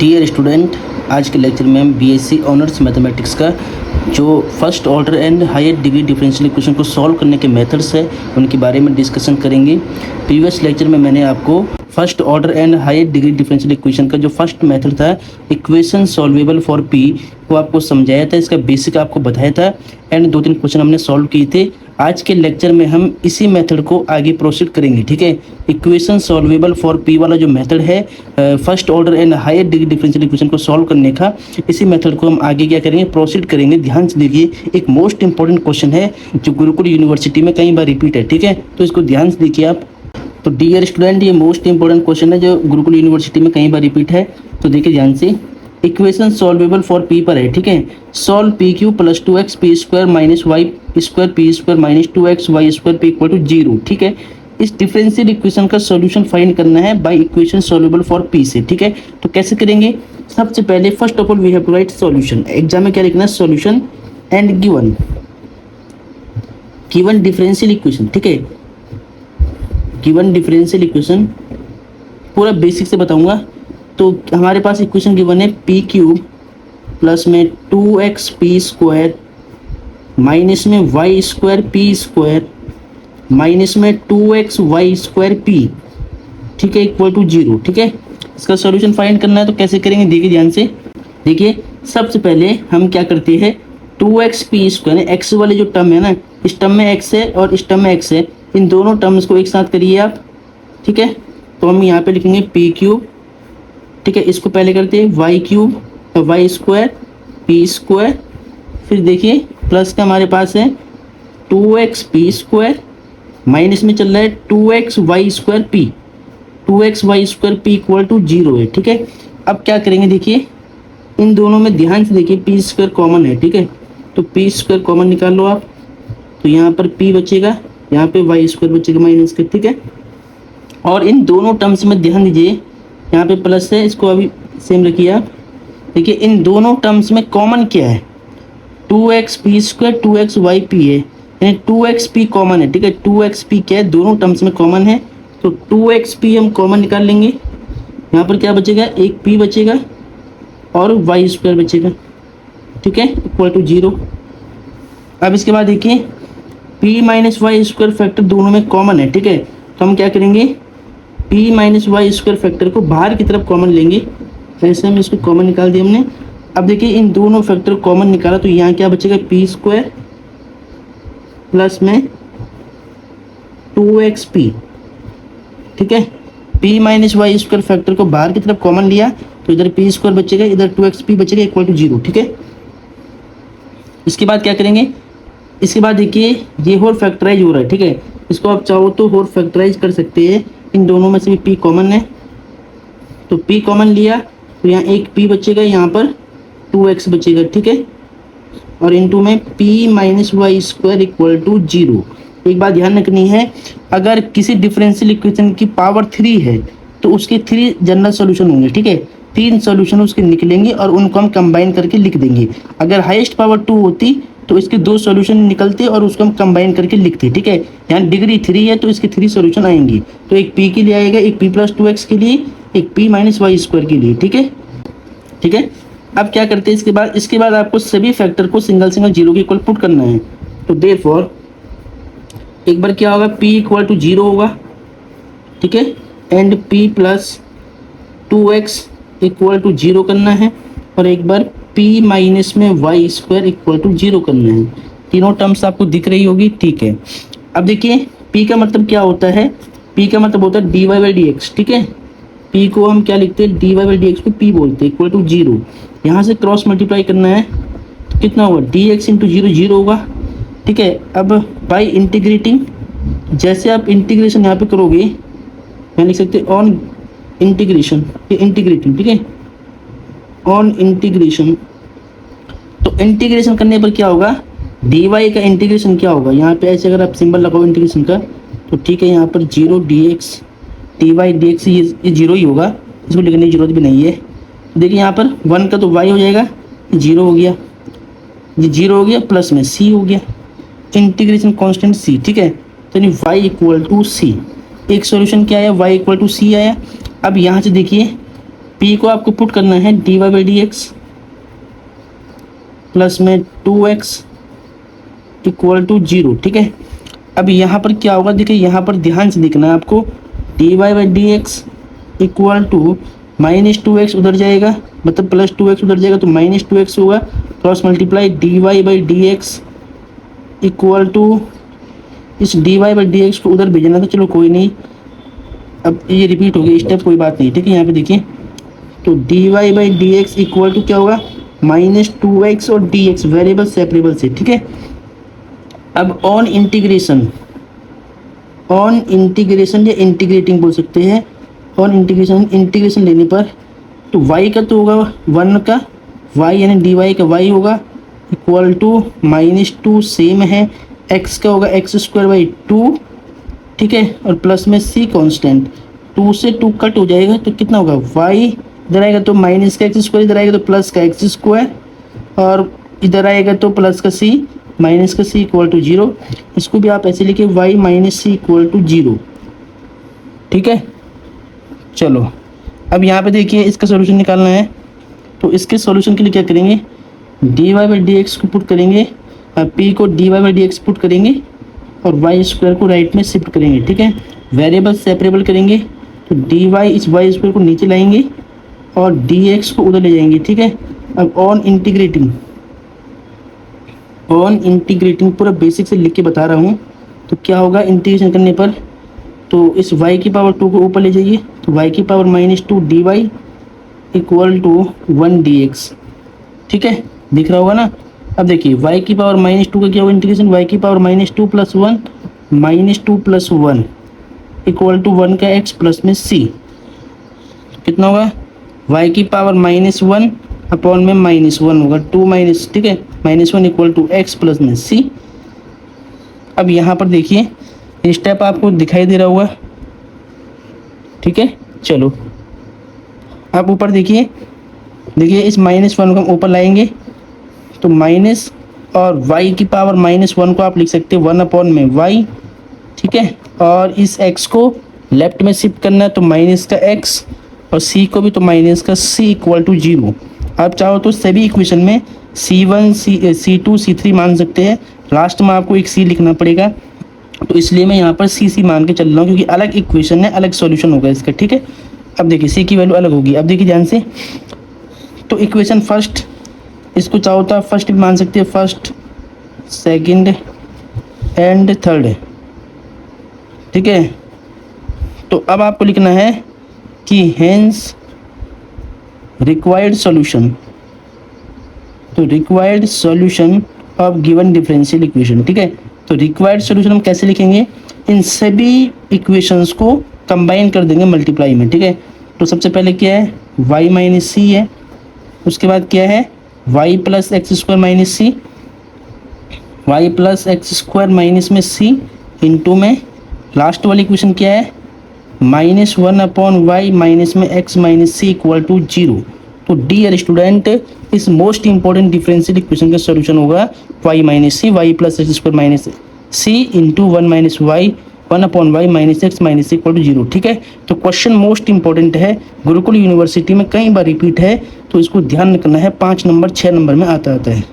Dear student, आज के lecture में हम बीएससी ऑनर्स मैथमेटिक्स का जो first order and higher degree differential equation को सॉल्व करने के मेथड्स है उनके बारे में डिस्कशन करेंगे। प्रीवियस लेक्चर में मैंने आपको first order and higher degree differential equation का जो फर्स्ट मेथड था इक्वेशन सॉल्वेबल फॉर पी वो आपको समझाया था, इसका बेसिक आपको बताया था एंड 2-3 क्वेश्चन हमने सॉल्व किए थे। आज के लेक्चर में हम इसी मेथड को आगे प्रोसीड करेंगे, ठीक है। इक्वेशन सॉल्वेबल फॉर पी वाला जो मेथड है first order and higher degree differential equation को सॉल्व करने का, इसी मेथड को हम आगे क्या करेंगे, प्रोसीड करेंगे। ध्यान से देखिए, एक मोस्ट इंपॉर्टेंट क्वेश्चन है जो गुरुकुल यूनिवर्सिटी में कई बार रिपीट है, ठीक है। तो इसको ध्यान से देखिए आप। तो डियर स्टूडेंट, ये मोस्ट इंपॉर्टेंट क्वेश्चन है जो गुरुकुल यूनिवर्सिटी में कई बार रिपीट है, तो देखिए ध्यान से। इक्वेशन सॉल्वेबल फॉर पी पर है, ठीक है। Solve p q plus 2x p square minus y square p square minus 2x y square p equal to 0, ठीक है। इस डिफरेंशियल इक्वेशन का सॉल्यूशन फाइंड करना है by equation solvable for p से, ठीक है। तो कैसे करेंगे, सबसे पहले first of all we have to write solution. Exam में क्या लिखना है, solution and given differential equation, ठीक है। गिवन डिफरेंशियल इक्वेशन पूरा बेसिक से बताऊंगा। तो हमारे पास इक्वेशन गिवन है पी क्यूब प्लस में 2x पी स्क्वायर माइनस में y square p square minus में 2x वाई स्क्वायर पी, ठीक है, इक्वल टू 0, ठीक है। इसका सॉल्यूशन फाइंड करना है, तो कैसे करेंगे देखिए ध्यान से। देखिए सबसे पहले हम क्या करते हैं, 2x पी स्क्वायर एक्स वाले जो टर्म है ना, इस टर्म में x है और इस टर्म में x है, इन दोनों टर्म्स को एक साथ करिए आप, ठीक है। तो हम यहाँ पे लिखेंगे पी क्यूब, ठीक है। इसको पहले करते हैं y cube y square p square, फिर देखिए प्लस का हमारे पास है 2x पी स्क्वायर माइनस में चल रहा है 2x y square p, 2x y square p equal to 0 है, ठीक है। अब क्या करेंगे देखिए, इन दोनों में ध्यान से देखिए पी स्क्वायर कॉमन है, ठीक है। तो पी स्क्वायर कॉमन निकाल लो आप, तो यहाँ पर p बचेगा, यहाँ पे वाई स्क्वायर बचेगा माइनस का, ठीक है। और इन दोनों टर्म्स में ध्यान दीजिए, यहाँ पे प्लस है, इसको अभी सेम रखिए आप। देखिए इन दोनों टर्म्स में कॉमन क्या है, 2x p square 2x Y P है, यानी 2x पी कॉमन है, ठीक है। 2x पी क्या है, दोनों टर्म्स में कॉमन है, तो 2x पी हम कॉमन निकाल लेंगे। यहाँ पर क्या बचेगा, एक p बचेगा और वाई स्क्वायर बचेगा, ठीक है, इक्वल टू 0। अब इसके बाद देखिए p minus y square factor दोनों में कॉमन है, ठीक है। तो हम क्या करेंगे, p minus y square factor को बाहर की तरफ कॉमन लेंगे, ऐसे हम इसको कॉमन निकाल दिया हमने। अब देखिए इन दोनों फैक्टर कॉमन निकाला, तो यहाँ क्या बचेगा, पी स्क्वायर प्लस में 2x पी, ठीक है। p minus y square factor को बाहर की तरफ कॉमन लिया, तो इधर पी स्क्वायर बचेगा, इधर 2x पी बचेगा इक्वल टू 0, ठीक है। इसके बाद क्या करेंगे, इसके बाद देखिए ये होल फैक्टराइज हो रहा है, ठीक है। इसको आप चाहो तो होल फैक्टराइज कर सकते हैं, इन दोनों में से भी p कॉमन है, तो p कॉमन लिया, तो यहाँ एक p बचेगा, यहाँ पर 2x बचेगा, ठीक है। और इनटू में p minus y square equal to 0। एक बात ध्यान रखनी है, अगर किसी डिफरेंशियल इक्वेशन की पावर 3 है तो उसके 3 जनरल सॉल्यूशन होंगे, ठीक है। 3 सॉल्यूशन उसके निकलेंगे और उनको हम कंबाइन करके लिख देंगे। अगर हाईएस्ट पावर 2 होती तो इसके 2 सॉल्यूशन निकलते और उसको हम कंबाइन करके लिखते, ठीक है। यहाँ डिग्री 3 है तो इसके 3 सॉल्यूशन आएंगे, तो एक p के लिए आएगा, एक p प्लस 2x के लिए, एक p माइनस वाई स्क्वायर के लिए, ठीक है, ठीक है। अब क्या करते हैं, इसके बाद आपको सभी फैक्टर को सिंगल 0 के इक्वल पुट करना है। तो देयरफॉर एक बार क्या होगा, p इक्वल टू 0 होगा, ठीक है, and p plus 2x equal to 0 करना है, और एक बार p माइनस में वाई स्क्वायर इक्वल टू 0 करना है। तीनों टर्म्स आपको दिख रही होगी, ठीक है। अब देखिए p का मतलब क्या होता है, p का मतलब होता है dy बाई dx, ठीक है। p को हम क्या लिखते हैं, dy बाई dx को p बोलते हैं, इक्वल टू 0। यहाँ से क्रॉस मल्टीप्लाई करना है, तो कितना होगा, dx इंटू 0 होगा, ठीक है। अब बाई इंटीग्रेटिंग, जैसे आप इंटीग्रेशन यहाँ पे करोगे, यहाँ लिख सकते हैं ऑन इंटीग्रेशन, ये इंटीग्रेटिंग, ठीक है, ऑन इंटीग्रेशन। तो इंटीग्रेशन करने पर क्या होगा, dy का इंटीग्रेशन क्या होगा, यहाँ पे ऐसे अगर आप सिंबल लगाओ इंटीग्रेशन का, तो ठीक है, यहाँ पर 0 dx dy dx ये 0 ही होगा, इसको लिखने की जरूरत भी नहीं है। देखिए यहाँ पर 1 का तो y हो जाएगा, 0 हो गया, ये 0 हो गया, प्लस में c हो गया, इंटीग्रेशन कांस्टेंट c, ठीक है। तो यानी y इक्वल टू c, एक सॉल्यूशन क्या आया, y इक्वल टू c आया। अब यहाँ से देखिए p को आपको पुट करना है dy by d x plus में 2x इक्वल टू 0, ठीक है। अब यहाँ पर क्या होगा, देखिए यहाँ पर ध्यान से देखना है आपको, dy by d x equal to -2x उधर जाएगा, मतलब प्लस 2x उधर जाएगा तो -2x होगा, cross multiply dy by d x equal to, इस dy बाई डी एक्स को उधर भेजना था, चलो कोई नहीं, अब ये रिपीट हो गया स्टेप, कोई बात नहीं, ठीक है। यहाँ पे देखिए तो dy by d x equal to क्या होगा, -2x और dx वेरिएबल सेपरेबल से, ठीक है। अब ऑन इंटीग्रेशन या इंटीग्रेटिंग बोल सकते हैं, ऑन इंटीग्रेशन लेने पर तो y का तो होगा 1 का y यानी dy का y होगा इक्वल टू -2 सेम है, x का होगा x²/2, ठीक है, और प्लस में c कांस्टेंट, 2 से 2 कट हो जाएगा तो कितना होगा, y इधर आएगा तो माइनस का x², इधर आएगा तो प्लस का x², और इधर आएगा तो प्लस का c माइनस का c इक्वल टू 0। इसको भी आप ऐसे लिखिए y minus c equal to 0, ठीक है। चलो अब यहाँ पे देखिए इसका सॉल्यूशन निकालना है, तो इसके सॉल्यूशन के लिए क्या करेंगे, dy बाई डी एक्स को पुट करेंगे और p को dy by d x put करेंगे और y² को राइट में शिफ्ट करेंगे, ठीक है। वेरिएबल सेपरेबल करेंगे तो dy इस y² को नीचे लाएंगे और dx को उधर ले जाएंगे, ठीक है। अब ऑन इंटीग्रेटिंग पूरा बेसिक से लिख के बता रहा हूँ, तो क्या होगा इंटीग्रेशन करने पर, तो इस y की पावर 2 को ऊपर ले जाइए तो y की power -2 dy equal to 1 dx, ठीक है, दिख रहा होगा ना। अब देखिए y की पावर -2 का क्या होगा इंटीग्रेशन, y की power -2 plus 1 -2 plus 1 equal to 1 का x प्लस में c, कितना होगा, y की पावर -1 अपॉन में -1 होगा 2 माइनस, ठीक है, -1 इक्वल टू x प्लस में c। अब यहाँ पर देखिए स्टेप आपको दिखाई दे रहा होगा, ठीक है। चलो आप ऊपर देखिए इस -1 को हम ऊपर लाएंगे तो माइनस और y की पावर -1 को आप लिख सकते हैं 1 अपॉन में y, ठीक है, और इस x को लेफ्ट में शिफ्ट करना है तो माइनस का x और c को भी तो माइनस का c इक्वल टू 0। आप चाहो तो सभी इक्वेशन में c1 c2 c3 मान सकते हैं, लास्ट में आपको एक c लिखना पड़ेगा, तो इसलिए मैं यहाँ पर c मान के चल रहा हूँ क्योंकि अलग इक्वेशन है, अलग सॉल्यूशन होगा इसका, ठीक है। अब देखिए c की वैल्यू अलग होगी, अब देखिए ध्यान से, तो इक्वेशन फर्स्ट, इसको चाहो तो आप फर्स्ट भी मान सकते हैं, फर्स्ट सेकंड एंड थर्ड, ठीक है। तो अब आपको लिखना है कि हेंस रिक्वायर्ड सॉल्यूशन, तो required solution of given differential equation, ठीक है। तो रिक्वायर्ड सॉल्यूशन हम कैसे लिखेंगे, इन सभी इक्वेशंस को कंबाइन कर देंगे मल्टीप्लाई में, ठीक है। तो सबसे पहले क्या है, y माइनस सी है, उसके बाद क्या है y plus x² minus c, y plus x² minus में c इंटू में लास्ट वाली इक्वेशन क्या है, -1 अपॉन y माइनस में x minus c equal to 0। तो डियर स्टूडेंट इस मोस्ट इंपॉर्टेंट डिफरेंशियल इक्वेशन का सॉल्यूशन होगा y minus c, y plus x² minus c into 1 minus y 1 upon y minus x minus c equal to 0, ठीक है। तो question most important है, Gurukul university में कई बार रिपीट है, तो इसको ध्यान रखना है, 5 नंबर 6 नंबर में आता है।